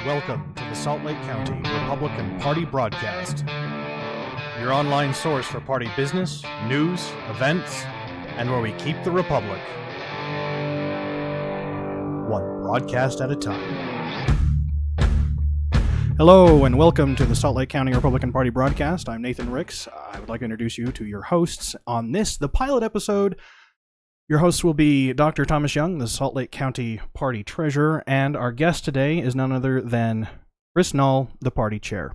Welcome to the Salt Lake County Republican Party broadcast, your online source for party business, news, events, and where we keep the republic one broadcast at a time. Hello and welcome to the Salt Lake County Republican Party broadcast. I'm Nathan Ricks. I would like to introduce you to your hosts on this, the pilot episode. Your hosts will be Dr. Thomas Young, the Salt Lake County Party Treasurer, and our guest today is none other than Chris Null, the Party Chair.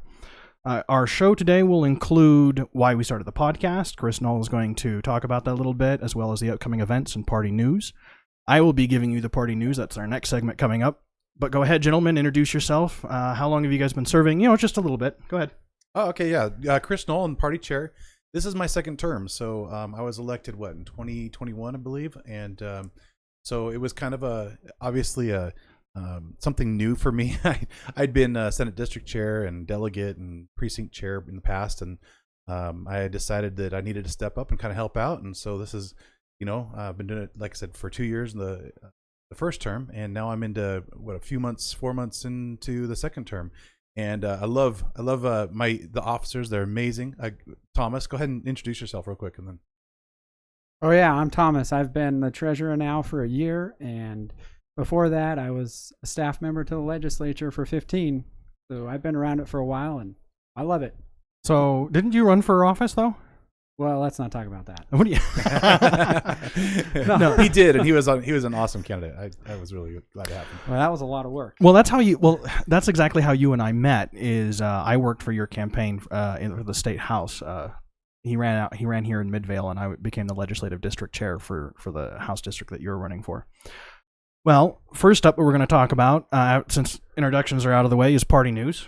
Our show today will include why we started the podcast. Chris Null is going to talk about that a little bit, as well as the upcoming events and party news. I will be giving you the party news. That's our next segment coming up. But go ahead, gentlemen, introduce yourself. How long have you guys been serving? Just a little bit. Go ahead. Oh, okay, yeah. Chris Null, and Party Chair. This is my second term, so I was elected, in 2021, I believe, and so it was kind of obviously something new for me. I'd been Senate District Chair and Delegate and Precinct Chair in the past, and I decided that I needed to step up and kind of help out, and so this is, I've been doing it, like I said, for 2 years in the first term, and now I'm into, 4 months into the second term. And I love the officers. They're amazing. Thomas, go ahead and introduce yourself real quick, and then. Oh yeah, I'm Thomas. I've been the treasurer now for a year, and before that, I was a staff member to the legislature for 15. So I've been around it for a while, and I love it. So, didn't you run for office though? Well, let's not talk about that. What do you? No, he did, and he was an awesome candidate. I was really glad it happened. Well, that was a lot of work. Well, that's exactly how you and I met. Is I worked for your campaign in the state house. He ran here in Midvale, and I became the legislative district chair for the house district that you were running for. Well, first up, what we're going to talk about, since introductions are out of the way, is party news.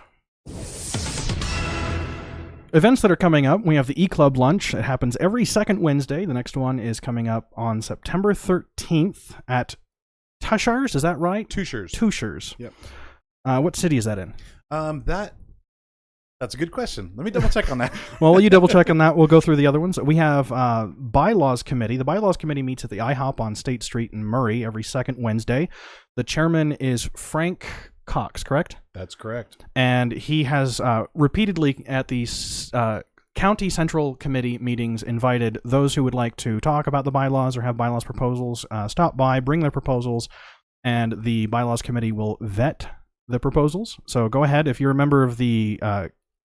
Events that are coming up, we have the E-Club lunch. It happens every second Wednesday. The next one is coming up on September 13th at Tushars. Is that right? Tushars. Yep. What city is that in? That's a good question. Let me double check on that. Well, while you double check on that, we'll go through the other ones. We have Bylaws Committee. The Bylaws Committee meets at the IHOP on State Street in Murray every second Wednesday. The chairman is Fred Cox, correct? That's correct. And he has repeatedly at the County Central Committee meetings invited those who would like to talk about the bylaws or have bylaws proposals, stop by, bring their proposals, and the Bylaws Committee will vet the proposals. So go ahead, if you're a member of the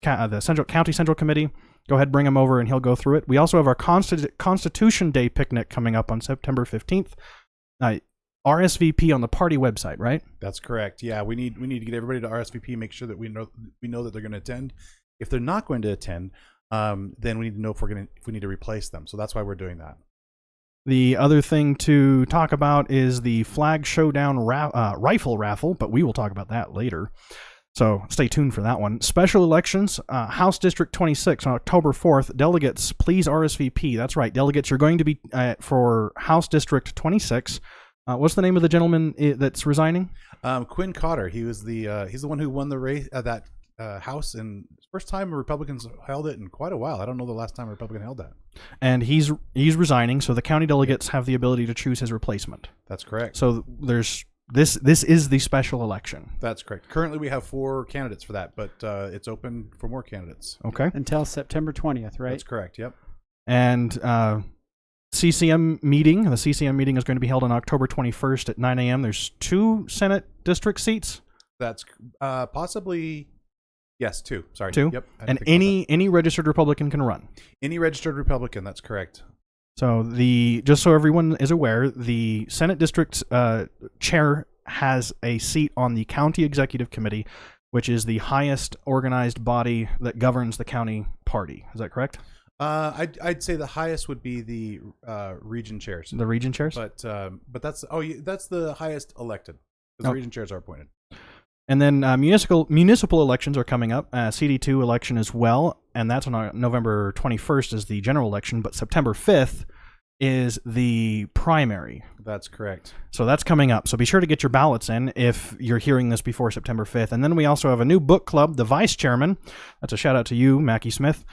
County Central Committee, go ahead, bring him over, and he'll go through it. We also have our Constitution Day picnic coming up on September 15th. RSVP on the party website, right? That's correct. Yeah, we need to get everybody to RSVP. Make sure that we know that they're going to attend. If they're not going to attend, then we need to know if we need to replace them. So that's why we're doing that. The other thing to talk about is the Flag Showdown rifle raffle, but we will talk about that later. So stay tuned for that one. Special elections, House District 26 on October 4th. Delegates, please RSVP. That's right, delegates. You're going to be for House District 26. What's the name of the gentleman that's resigning? Quinn Cotter. He's the one who won the race that House, and first time Republicans held it in quite a while. I don't know the last time a Republican held that. And he's resigning, so the county delegates have the ability to choose his replacement. That's correct. So there's this is the special election. That's correct. Currently, we have 4 candidates for that, but it's open for more candidates. Okay. Until September 20th, right? That's correct. Yep. And CCM meeting. The CCM meeting is going to be held on October 21st at 9 a.m. There's 2 Senate district seats. That's possibly, yes, 2. Sorry. 2? Yep. And any registered Republican can run. Any registered Republican, that's correct. So just so everyone is aware, the Senate district chair has a seat on the County Executive Committee, which is the highest organized body that governs the county party. Is that correct? I'd say the highest would be the region chairs. The region chairs, but that's the highest elected. The region chairs are appointed. And then municipal elections are coming up. CD2 election as well, and that's on November 21st is the general election, but September 5th is the primary. That's correct. So that's coming up. So be sure to get your ballots in if you're hearing this before September 5th. And then we also have a new book club, the vice chairman. That's a shout out to you, Mackie Smith.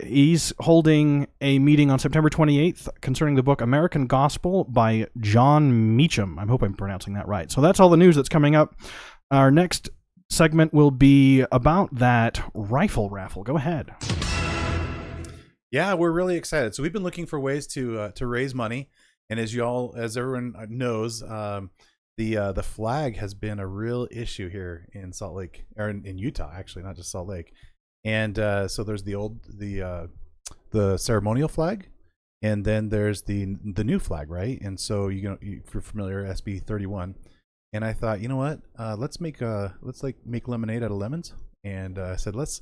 He's holding a meeting on September 28th concerning the book American Gospel by John Meacham. I hope I'm pronouncing that right. So that's all the news that's coming up. Our next segment will be about that rifle raffle. Go ahead. Yeah, we're really excited. So we've been looking for ways to raise money, and as everyone knows, the flag has been a real issue here in Salt Lake, or in Utah, actually, not just Salt Lake. And so there's the ceremonial flag, and then there's the new flag, right? And so if you're familiar, SB 31. And I thought, you know what? Let's make lemonade out of lemons. And I said, let's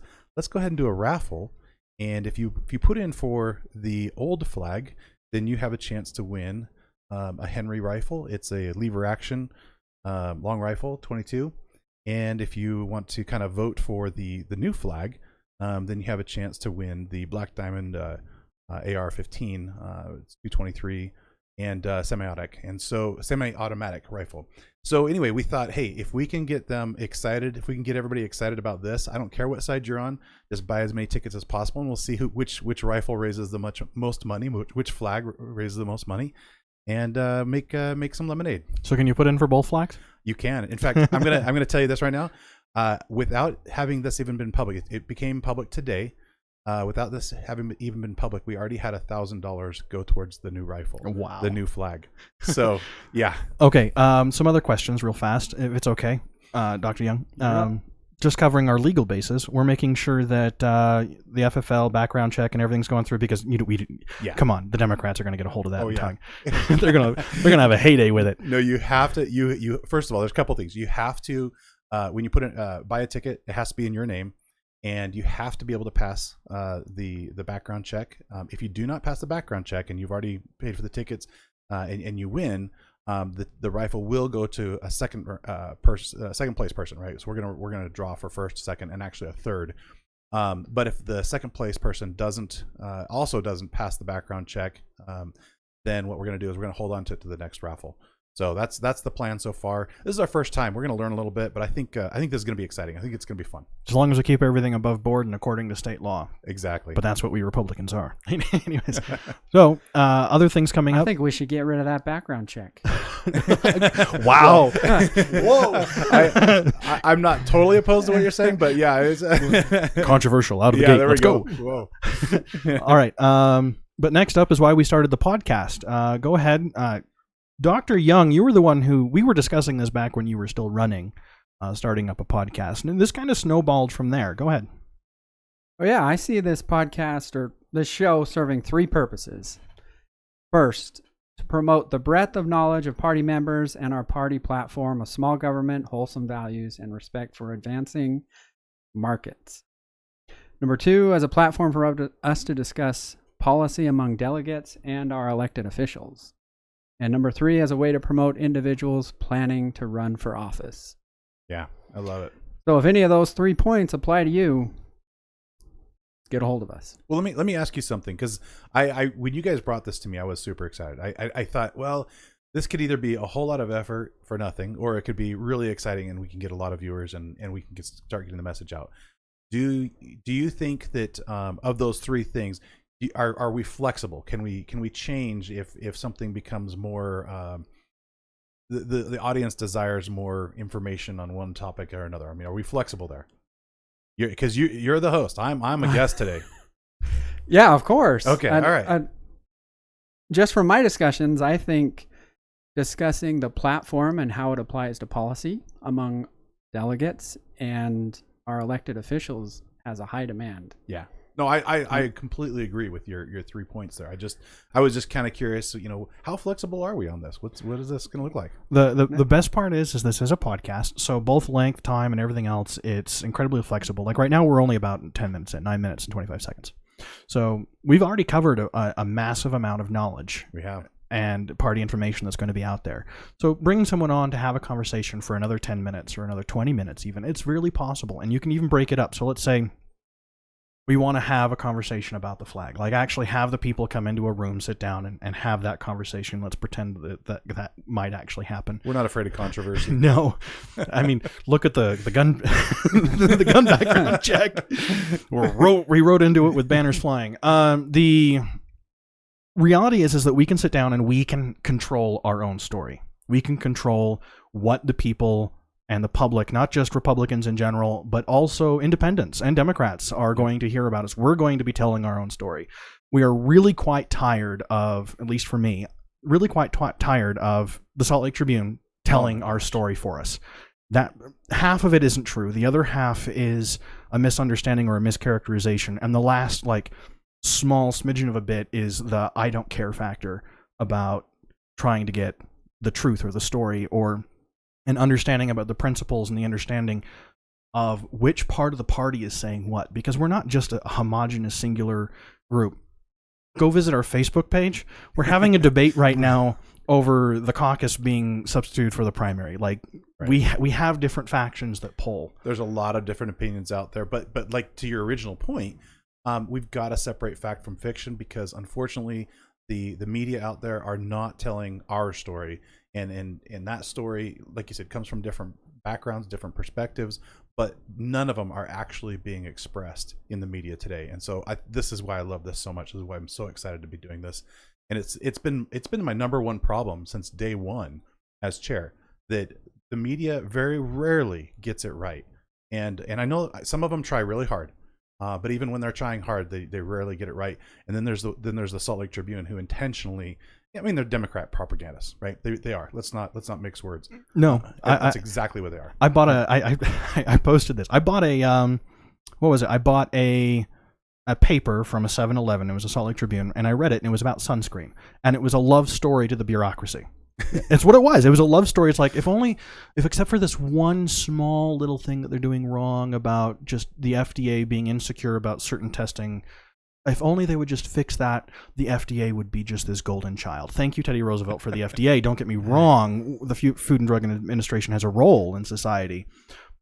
go ahead and do a raffle. And if you put in for the old flag, then you have a chance to win a Henry rifle. It's a lever action long rifle, 22. And if you want to kind of vote for the new flag, then you have a chance to win the Black Diamond AR-15, it's 223, and semi-automatic rifle. So anyway, we thought, hey, if we can get them excited, if we can get everybody excited about this, I don't care what side you're on, just buy as many tickets as possible, and we'll see which rifle raises the most money, which flag raises the most money, and make some lemonade. So can you put in for both flags? You can. In fact, I'm gonna tell you this right now. Without having this even been public, it became public today. Without this having even been public, we already had $1,000 go towards the new rifle. Wow. The new flag. So yeah. Okay. Some other questions real fast, if it's okay, Dr. Young. Just covering our legal basis, we're making sure that the FFL background check and everything's going through, because come on, the Democrats are going to get a hold of that. They're gonna have a heyday with it. No, you have to. You first of all, there's a couple things. You have to when you put in buy a ticket, it has to be in your name. And you have to be able to pass the background check. If you do not pass the background check and you've already paid for the tickets and you win, the rifle will go to a second place person, right? So we're gonna draw for first, second, and actually a third. But if the second place person also doesn't pass the background check, then what we're gonna do is we're gonna hold on to it to the next raffle. So that's the plan so far. This is our first time. We're going to learn a little bit, but I think this is going to be exciting. I think it's going to be fun. As long as we keep everything above board and according to state law. Exactly. But that's what we Republicans are. Anyways, so other things coming up. I think we should get rid of that background check. Wow. Whoa. I'm not totally opposed to what you're saying, but yeah, it's controversial. Out of the gate. There Let's we go. Whoa. All right. But next up is why we started the podcast. Go ahead. Dr. Young, you were the one we were discussing this back when you were still running, starting up a podcast, and this kind of snowballed from there. Go ahead. Oh yeah, I see this podcast or this show serving three purposes. First, to promote the breadth of knowledge of party members and our party platform of small government, wholesome values, and respect for advancing markets. Number two, as a platform for us to discuss policy among delegates and our elected officials. And number three, as a way to promote individuals planning to run for office. Yeah, I love it. So if any of those 3 points apply to you, get a hold of us. Well, let me ask you something, because I when you guys brought this to me, I was super excited. I thought, well, this could either be a whole lot of effort for nothing, or it could be really exciting and we can get a lot of viewers and we can start getting the message out. Do you think that of those three things, are we flexible? Can we change if something becomes more the audience desires more information on one topic or another? I mean, are we flexible there? Because you're the host. I'm a guest today. Yeah, of course. Okay, all right. Just from my discussions, I think discussing the platform and how it applies to policy among delegates and our elected officials has a high demand. Yeah. No, I completely agree with your 3 points there. I was just kind of curious, how flexible are we on this? What is this going to look like? The best part is this is a podcast, so both length, time, and everything else, it's incredibly flexible. Like right now, we're only about 10 minutes in, 9 minutes and 25 seconds. So we've already covered a massive amount of knowledge. We have. And party information that's going to be out there. So bringing someone on to have a conversation for another 10 minutes or another 20 minutes even, it's really possible. And you can even break it up. So let's say we want to have a conversation about the flag, like actually have the people come into a room, sit down and have that conversation. Let's pretend that might actually happen. We're not afraid of controversy. No. I mean, look at the gun, the gun background check. We wrote into it with banners flying. The reality is that we can sit down and we can control our own story. We can control what the people and the public, not just Republicans in general, but also independents and Democrats, are going to hear about us. We're going to be telling our own story. We are really quite tired of, at least for me, really quite tired of the Salt Lake Tribune telling our story for us. That half of it isn't true. The other half is a misunderstanding or a mischaracterization. And the last, like, small smidgen of a bit is the I don't care factor about trying to get the truth or the story, or an understanding about the principles and the understanding of which part of the party is saying what, because we're not just a homogenous singular group. Go visit our Facebook page. We're having a debate right now over the caucus being substituted for the primary. Like, right. we have different factions that poll. There's a lot of different opinions out there, but like, to your original point, we've got to separate fact from fiction, because unfortunately the media out there are not telling our story. And that story, like you said, comes from different backgrounds, different perspectives, but none of them are actually being expressed in the media today. And so this is why I love this so much. This is why I'm so excited to be doing this. And it's been my number one problem since day one as chair, that the media very rarely gets it right. And I know some of them try really hard, but even when they're trying hard, they rarely get it right. And then there's the Salt Lake Tribune, who intentionally, I mean, they're Democrat propagandists, right? They are. Let's not mix words. No, that's exactly what they are. I bought I posted this. I bought a what was it? I bought a paper from a 7-Eleven. It was a Salt Lake Tribune, and I read it, and it was about sunscreen, and it was a love story to the bureaucracy. It's what it was. It was a love story. It's like, if except for this one small little thing that they're doing wrong about just the FDA being insecure about certain testing, if only they would just fix that, the FDA would be just this golden child. Thank you, Teddy Roosevelt, for the FDA. Don't get me wrong. The Food and Drug Administration has a role in society,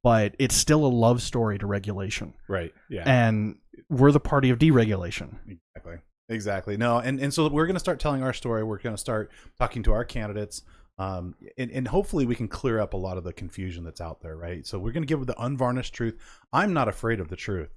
but it's still a love story to regulation. Right. Yeah. And we're the party of deregulation. Exactly. No, and so we're going to start telling our story. We're going to start talking to our candidates, and hopefully we can clear up a lot of the confusion that's out there, right? So we're going to give the unvarnished truth. I'm not afraid of the truth.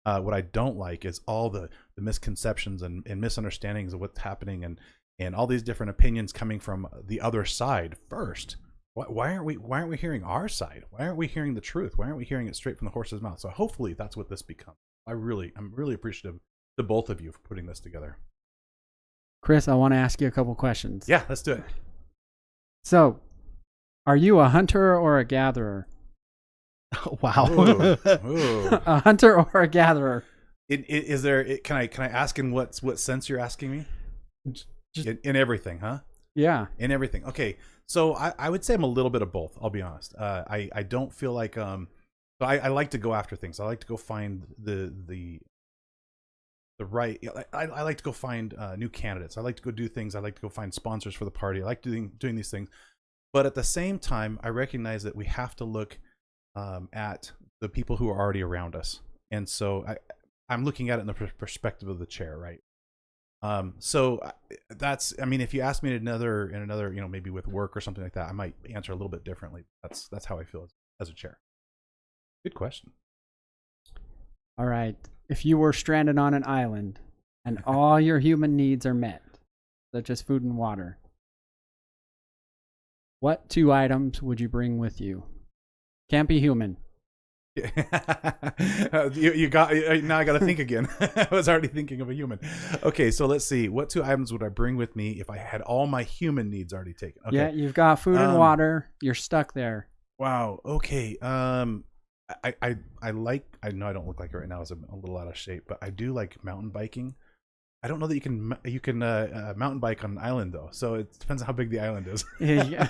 What I don't like is all the misconceptions and misunderstandings of what's happening, and all these different opinions coming from the other side first. Why aren't we hearing our side? Why aren't we hearing the truth? Why aren't we hearing it straight from the horse's mouth? So hopefully that's what this becomes. I'm really appreciative to both of you for putting this together. Chris, I want to ask you a couple questions. Yeah, let's do it. So, are you a hunter or a gatherer? Wow. Ooh. A hunter or a gatherer? Is there? Can I ask in what sense you're asking me? In everything, huh? Yeah. In everything. Okay. So I would say I'm a little bit of both. I'll be honest. I don't feel like so I like to go after things. I like to go find the right. I like to go find new candidates. I like to go do things. I like to go find sponsors for the party. I like doing these things. But at the same time, I recognize that we have to look at the people who are already around us. And so I'm looking at it in the perspective of the chair, right? So that's, I mean, if you ask me in another, maybe with work or something like that, I might answer a little bit differently. That's how I feel as a chair. Good question. All right. If you were stranded on an island and all your human needs are met, such as food and water, what 2 items would you bring with you? Can't be human. you got now. I got to think again. I was already thinking of a human. Okay, so let's see. What 2 items would I bring with me if I had all my human needs already taken? Okay. Yeah, you've got food and water. You're stuck there. Wow. Okay. I like. I know I don't look like it right now. I'm a little out of shape, but I do like mountain biking. I don't know that you can mountain bike on an island though. So it depends on how big the island is. Yeah.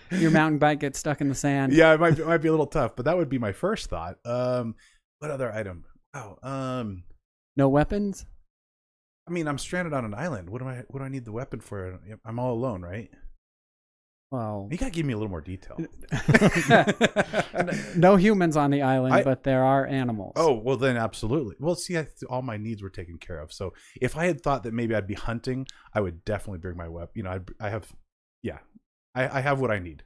Your mountain bike gets stuck in the sand. Yeah, it might be a little tough, but that would be my first thought. What other item? Wow. No weapons? I mean, I'm stranded on an island. What do I need the weapon for? I'm all alone, right? Well, you gotta give me a little more detail. No humans on the island, but there are animals. Oh, well then absolutely. Well, see, all my needs were taken care of. So if I had thought that maybe I'd be hunting, I would definitely bring my weapon. I have what I need.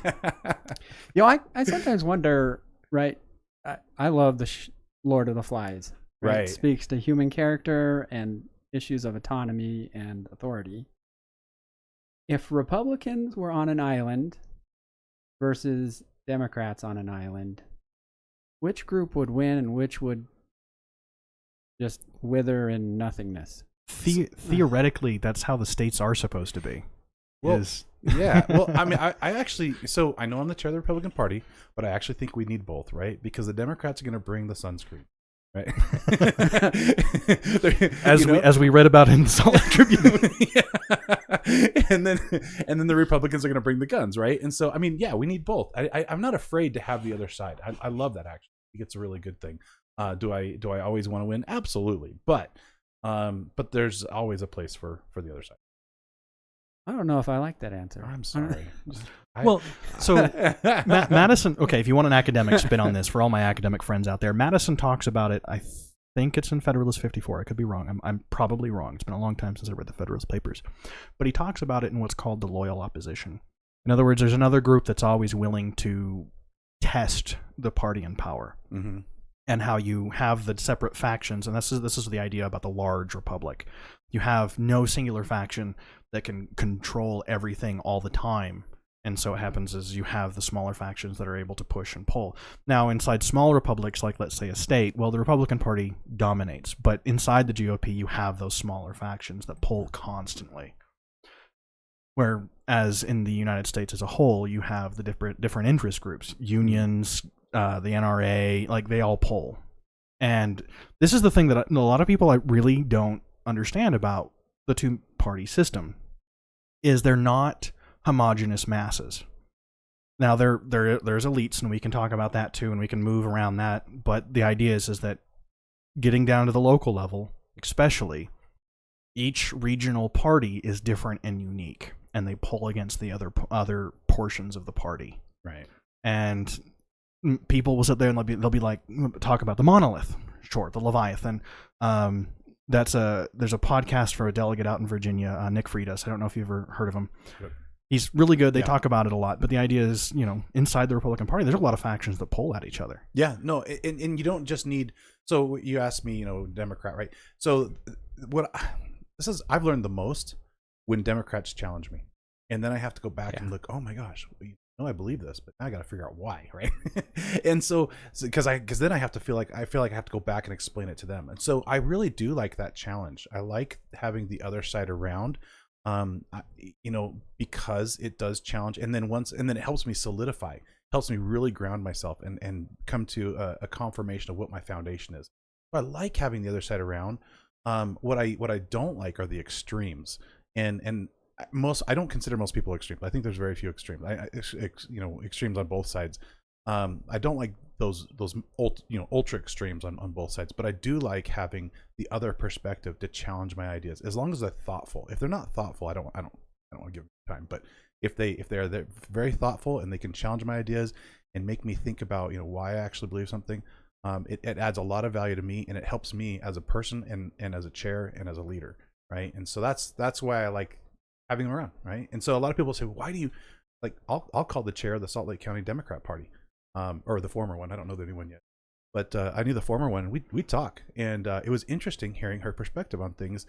I sometimes wonder, right? I love the Lord of the Flies. Right? It speaks to human character and issues of autonomy and authority. If Republicans were on an island versus Democrats on an island, which group would win and which would just wither in nothingness? Theoretically, that's how the states are supposed to be. Well, yeah. Well, I mean, I actually, so I know I'm the chair of the Republican Party, but I actually think we need both, right? Because the Democrats are going to bring the sunscreen, right? As we read about in the Salt Lake Tribune. Yeah. And then the Republicans are going to bring the guns, right? And so, I mean, yeah, we need both. I'm not afraid to have the other side. I love that, actually. I think it's a really good thing. Do I always want to win? Absolutely. But there's always a place for the other side. I don't know if I like that answer. I'm sorry. So Madison, okay, if you want an academic spin on this, for all my academic friends out there, Madison talks about it. I think it's in Federalist 54. I could be wrong. I'm probably wrong. It's been a long time since I read the Federalist Papers. But he talks about it in what's called the loyal opposition. In other words, there's another group that's always willing to test the party in power. Mm-hmm. And how you have the separate factions, and this is the idea about the large republic. You have no singular faction that can control everything all the time, and so what happens is you have the smaller factions that are able to push and pull. Now, inside small republics, like let's say a state, well, the Republican Party dominates, but inside the GOP, you have those smaller factions that pull constantly. Whereas in the United States as a whole, you have the different interest groups, unions, the NRA, like they all pull. And this is the thing that a lot of people I really don't understand about the two-party system, is they're not homogenous masses. Now, there's elites, and we can talk about that too, and we can move around that, but the idea is that getting down to the local level, especially, each regional party is different and unique, and they pull against the other portions of the party. Right. And people will sit there and they'll be like, talk about the monolith, sure, the Leviathan. There's a podcast for a delegate out in Virginia, Nick Freitas. I don't know if you've ever heard of him. Good. He's really good. They talk about it a lot. But the idea is, inside the Republican Party, there's a lot of factions that pull at each other. Yeah, no, and you don't just need. So you asked me, Democrat, right? So I've learned the most when Democrats challenge me, and then I have to go back and look. Oh my gosh, I believe this, but now I got to figure out why, right? And so because then I feel like I have to go back and explain it to them, and so I really do like that challenge. I like having the other side around, because it does challenge, and then it helps me solidify, helps me really ground myself and come to a confirmation of what my foundation is. But I like having the other side around. What I don't like are the extremes, and I don't consider most people extreme. I think there's very few extremes. Extremes on both sides. I don't like those ultra extremes on both sides. But I do like having the other perspective to challenge my ideas, as long as they're thoughtful. If they're not thoughtful, I don't want to give them time. But if they're very thoughtful and they can challenge my ideas and make me think about why I actually believe something, it adds a lot of value to me, and it helps me as a person and as a chair and as a leader, right? And so that's why I like having them around, right? And so a lot of people say, why do you like? I'll call the chair of the Salt Lake County Democrat Party, or the former one. I don't know the new one yet, but I knew the former one. We talk, and it was interesting hearing her perspective on things.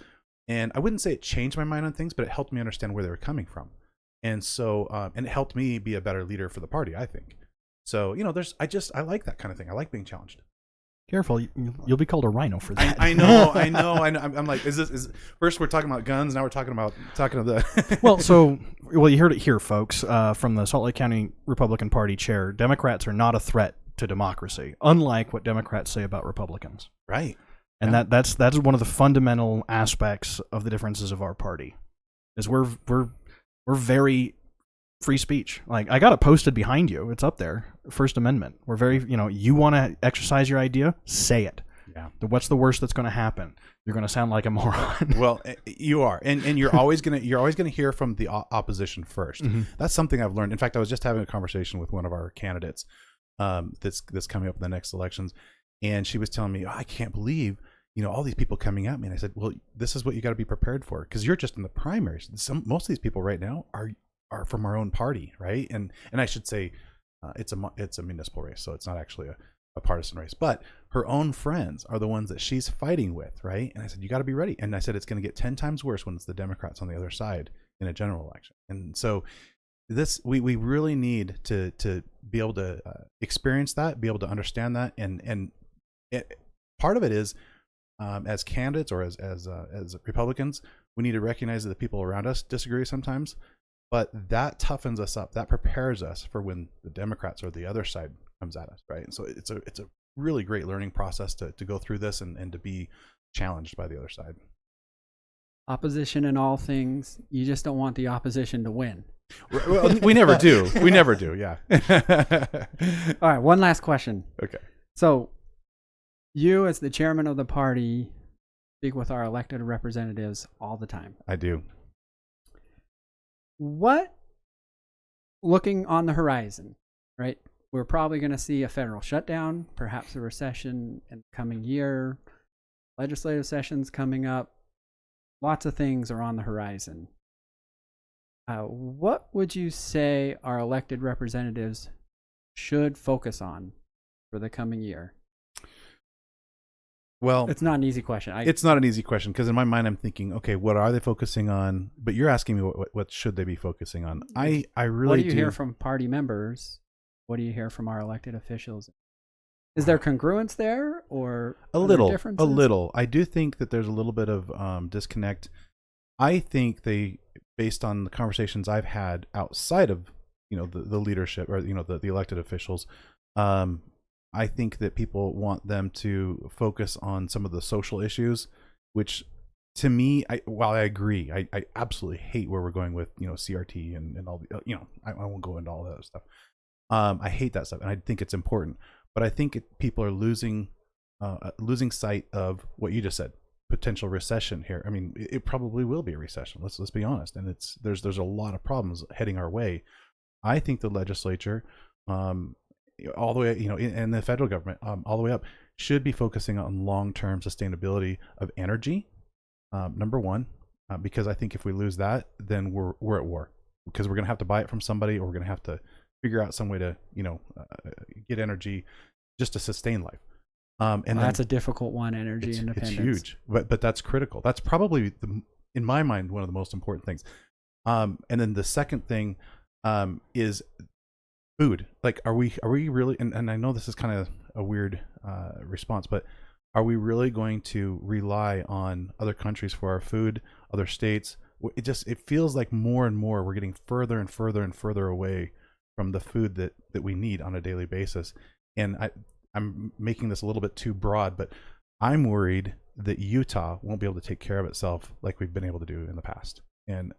And I wouldn't say it changed my mind on things, but it helped me understand where they were coming from. And so, and it helped me be a better leader for the party, I think. So, I like that kind of thing. I like being challenged. Careful, you'll be called a rhino for that. I know. I'm like, is first we're talking about guns, now we're talking to the. Well, you heard it here, folks, from the Salt Lake County Republican Party chair. Democrats are not a threat to democracy, unlike what Democrats say about Republicans. Right. And that's one of the fundamental aspects of the differences of our party, is we're very free speech. Like, I got it posted behind you. It's up there. First Amendment. We're very, you want to exercise your idea, say it. Yeah. What's the worst that's going to happen? You're going to sound like a moron. Well, you are, and you're always gonna hear from the opposition first. Mm-hmm. That's something I've learned. In fact, I was just having a conversation with one of our candidates that's coming up in the next elections, and she was telling me, I can't believe all these people coming at me. And I said, well, this is what you got to be prepared for, because you're just in the primaries. Most of these people right now are from our own party, right? And I should say, it's a municipal race, so it's not actually a partisan race. But her own friends are the ones that she's fighting with, right? And I said, you got to be ready. And I said, it's going to get 10 times worse when it's the Democrats on the other side in a general election. And so we really need to be able to experience that, be able to understand that, and part of it is as candidates or as Republicans, we need to recognize that the people around us disagree sometimes, but that toughens us up. That prepares us for when the Democrats or the other side comes at us, right? So it's a really great learning process to go through this and to be challenged by the other side. Opposition in all things. You just don't want the opposition to win. Well, we never do. We never do. Yeah. All right. One last question. Okay. So you, as the chairman of the party, speak with our elected representatives all the time. I do. What, looking on the horizon, right? We're probably going to see a federal shutdown, perhaps a recession in the coming year, legislative sessions coming up. Lots of things are on the horizon. What would you say our elected representatives should focus on for the coming year? Well, it's not an easy question. It's not an easy question because in my mind I'm thinking, okay, what are they focusing on? But you're asking me what should they be focusing on? I really What do you hear from party members? What do you hear from our elected officials? Is there congruence there, or a little? I do think that there's a little bit of disconnect. I think they, based on the conversations I've had outside of the leadership or the elected officials, I think that people want them to focus on some of the social issues, which to me, while I agree, I absolutely hate where we're going with CRT and all the I won't go into all that other stuff. I hate that stuff, and I think it's important. But I think people are losing sight of what you just said, potential recession here. I mean, it probably will be a recession. Let's be honest, and there's a lot of problems heading our way. I think the legislature, all the way, and the federal government, all the way up, should be focusing on long-term sustainability of energy. Number one, because I think if we lose that, then we're at war, because we're going to have to buy it from somebody, or we're going to have to figure out some way to get energy just to sustain life. And that's a difficult one. Energy independence. It's huge, but that's critical. That's probably in my mind one of the most important things. And then the second thing is food. Like, are we really? And I know this is kind of a weird response, but are we really going to rely on other countries for our food, other states? It feels like more and more we're getting further and further and further away from the food that we need on a daily basis. And I'm making this a little bit too broad, but I'm worried that Utah won't be able to take care of itself like we've been able to do in the past. And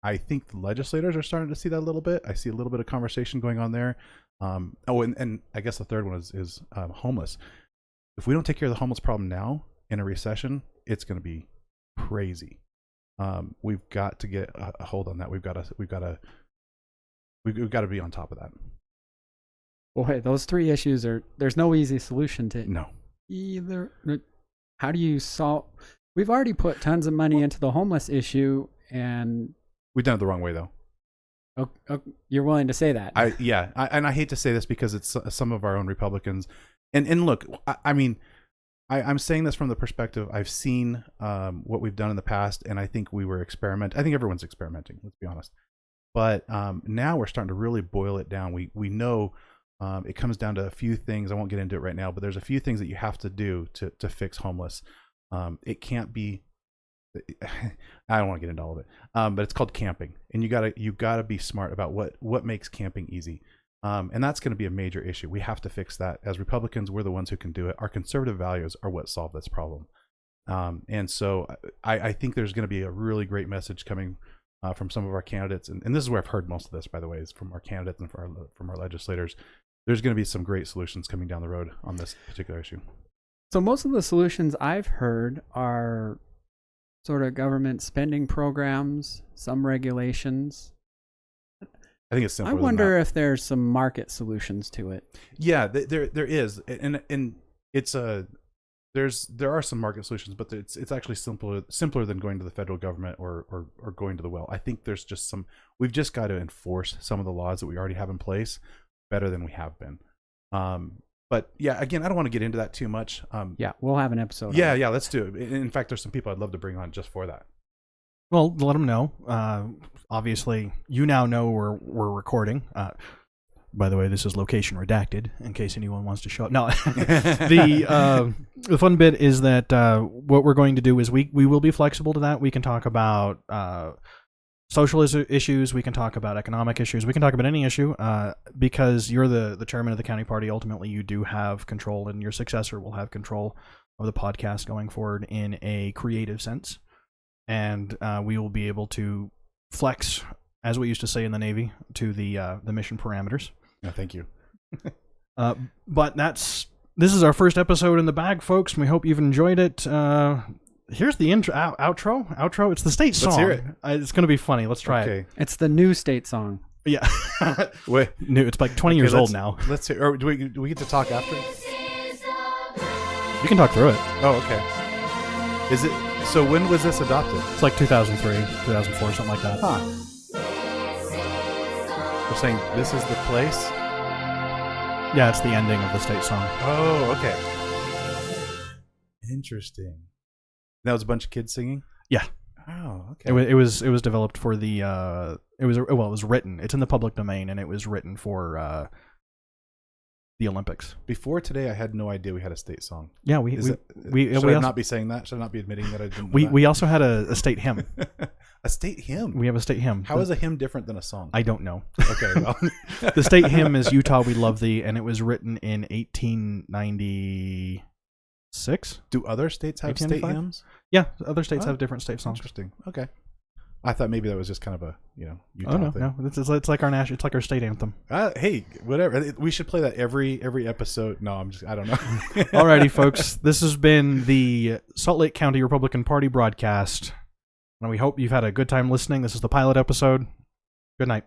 I think the legislators are starting to see that a little bit. I see a little bit of conversation going on there. And I guess the third one is homeless. If we don't take care of the homeless problem now in a recession, it's going to be crazy. We've got to get a hold on that. We've got to be on top of that. Boy, those three issues there's no easy solution to either. How do you solve? We've already put tons of money into the homeless issue, and we've done it the wrong way, though. You're willing to say that? And I hate to say this because it's some of our own Republicans. And look, I mean, I'm saying this from the perspective I've seen what we've done in the past, and I think we were experimenting. I think everyone's experimenting. Let's be honest. But now we're starting to really boil it down. We know it comes down to a few things. I won't get into it right now, but there's a few things that you have to do to fix homeless. It can't be. I don't want to get into all of it, but it's called camping, and you gotta be smart about what makes camping easy. And that's going to be a major issue. We have to fix that. As Republicans, we're the ones who can do it. Our conservative values are what solve this problem. And so I think there's going to be a really great message coming from some of our candidates. And this is where I've heard most of this, by the way, is from our candidates and from our legislators. There's going to be some great solutions coming down the road on this particular issue. So most of the solutions I've heard are sort of government spending programs, some regulations. I think it's simple. I wonder if there's some market solutions to it. Yeah, there is, and it's there are some market solutions, but it's actually simpler than going to the federal government or going to the well. I think there's just we've just got to enforce some of the laws that we already have in place better than we have been. But yeah, again, I don't want to get into that too much. Yeah, we'll have an episode. Yeah, let's do it. In fact, there's some people I'd love to bring on just for that. Well, let them know. obviously, you now know we're recording. By the way, this is location redacted in case anyone wants to show up. No, the fun bit is that what we're going to do is we will be flexible to that. We can talk about social issues. We can talk about economic issues. We can talk about any issue because you're the chairman of the county party. Ultimately, you do have control, and your successor will have control of the podcast going forward in a creative sense. And we will be able to flex, as we used to say in the Navy, to the mission parameters. No, thank you. But this is our first episode in the bag, folks. And we hope you've enjoyed it. Here's the outro. It's the state song. Let's hear it. It's going to be funny. Let's try it. It's the new state song. Yeah. Wait. New. It's like 20 years old now. Let's hear. Or do we get to talk after? You can talk through it. Oh, okay. Is it? So when was this adopted? It's like 2003, 2004, something like that. Huh. We're saying this is the place? Yeah, it's the ending of the state song. Oh, okay. Interesting. That was a bunch of kids singing? Yeah. Oh, okay. It was developed for the it was written. It's in the public domain, and it was written for the Olympics. Before today, I had no idea we had a state song. Yeah, should I not be saying that? Should I not be admitting that I didn't know that? We also had a state hymn. A state hymn? We have a state hymn. How is a hymn different than a song? I don't know. Okay, well. The state hymn is Utah We Love Thee, and it was written in 1896. Do other states have state hymns? Yeah, other states have different state songs. Interesting. Okay. I thought maybe that was just kind of a, Utah thing. No. It's like our it's like our state anthem. Hey, whatever. We should play that every episode. No, I don't know. Alrighty, folks. This has been the Salt Lake County Republican Party broadcast, and we hope you've had a good time listening. This is the pilot episode. Good night.